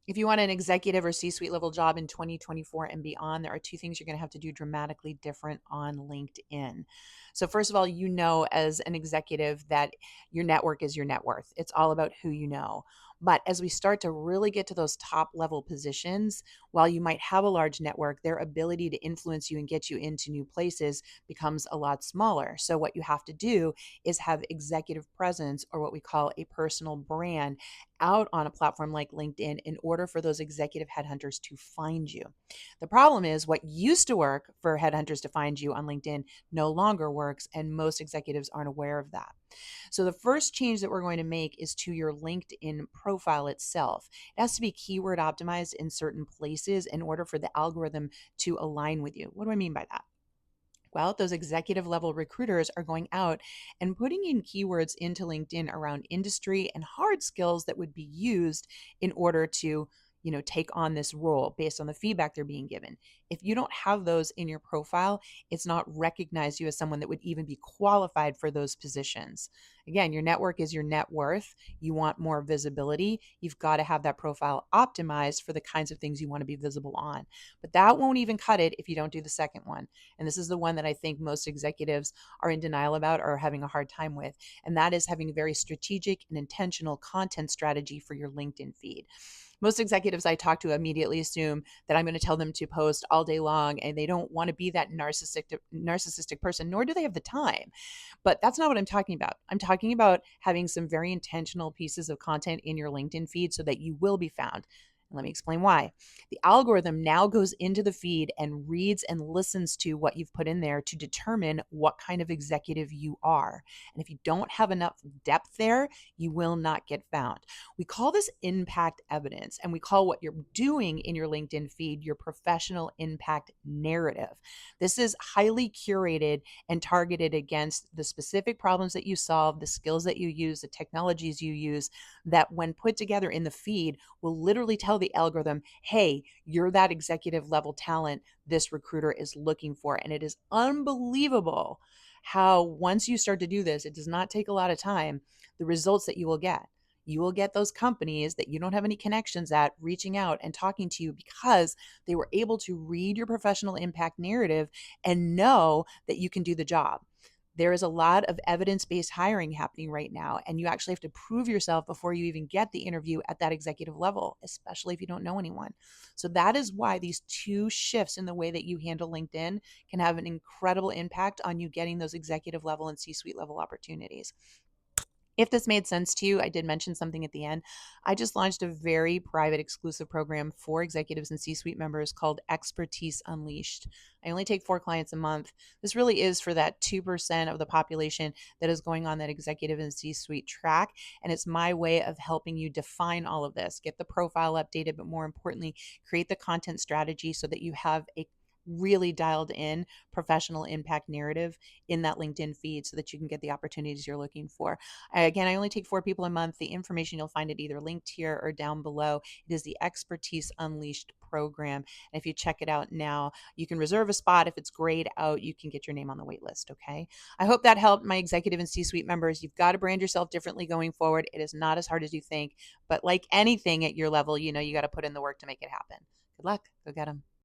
If you want an executive or C-suite level job in 2024 and beyond, there are two things you're going to have to do dramatically different on LinkedIn. So, first of all, you know, as an executive, that your network is your net worth. It's all about who you know. But as we start to really get to those top level positions, while you might have a large network, their ability to influence you and get you into new places becomes a lot smaller. So, what you have to do is have executive presence, or what we call a personal brand, out on a platform like LinkedIn in order for those executive headhunters to find you. The problem is what used to work for headhunters to find you on LinkedIn no longer works, and most executives aren't aware of that. So, the first change that we're going to make is to your LinkedIn profile itself. It has to be keyword optimized in certain places in order for the algorithm to align with you. What do I mean by that? Well, those executive level recruiters are going out and putting in keywords into LinkedIn around industry and hard skills that would be used in order to, take on this role based on the feedback they're being given. If you don't have those in your profile, it's not recognized you as someone that would even be qualified for those positions. Again, your network is your net worth. You want more visibility. You've got to have that profile optimized for the kinds of things you want to be visible on. But that won't even cut it if you don't do the second one. And this is the one that I think most executives are in denial about or are having a hard time with. And that is having a very strategic and intentional content strategy for your LinkedIn feed. Most executives I talk to immediately assume that I'm going to tell them to post all day long, and they don't want to be that narcissistic person, nor do they have the time. But that's not what I'm talking about. I'm talking about having some very intentional pieces of content in your LinkedIn feed so that you will be found. And let me explain why. The algorithm now goes into the feed and reads and listens to what you've put in there to determine what kind of executive you are. And if you don't have enough depth there, you will not get found. We call this impact evidence, and we call what you're doing in your LinkedIn feed your professional impact narrative. This is highly curated and targeted against the specific problems that you solve, the skills that you use, the technologies you use, that when put together in the feed will literally tell the algorithm, hey, you're that executive level talent this recruiter is looking for. And it is unbelievable how once you start to do this, it does not take a lot of time, the results that you will get. You will get those companies that you don't have any connections at reaching out and talking to you because they were able to read your professional impact narrative and know that you can do the job. There is a lot of evidence based hiring happening right now, and you actually have to prove yourself before you even get the interview at that executive level, especially if you don't know anyone. So, that is why these two shifts in the way that you handle LinkedIn can have an incredible impact on you getting those executive level and C suite level opportunities. If this made sense to you, I did mention something at the end. I just launched a very private exclusive program for executives and C suite members called Expertise Unleashed. I only take 4 clients a month. This really is for that 2% of the population that is going on that executive and C suite track. And it's my way of helping you define all of this, get the profile updated, but more importantly, create the content strategy so that you have a really dialed in professional impact narrative in that LinkedIn feed so that you can get the opportunities you're looking for. Again, I only take 4 people a month. The information you'll find it either linked here or down below. It is the Expertise Unleashed program. And if you check it out now, you can reserve a spot. If it's grayed out, you can get your name on the wait list. Okay. I hope that helped my executive and C suite members. You've got to brand yourself differently going forward. It is not as hard as you think. But like anything at your level, you got to put in the work to make it happen. Good luck. Go get them.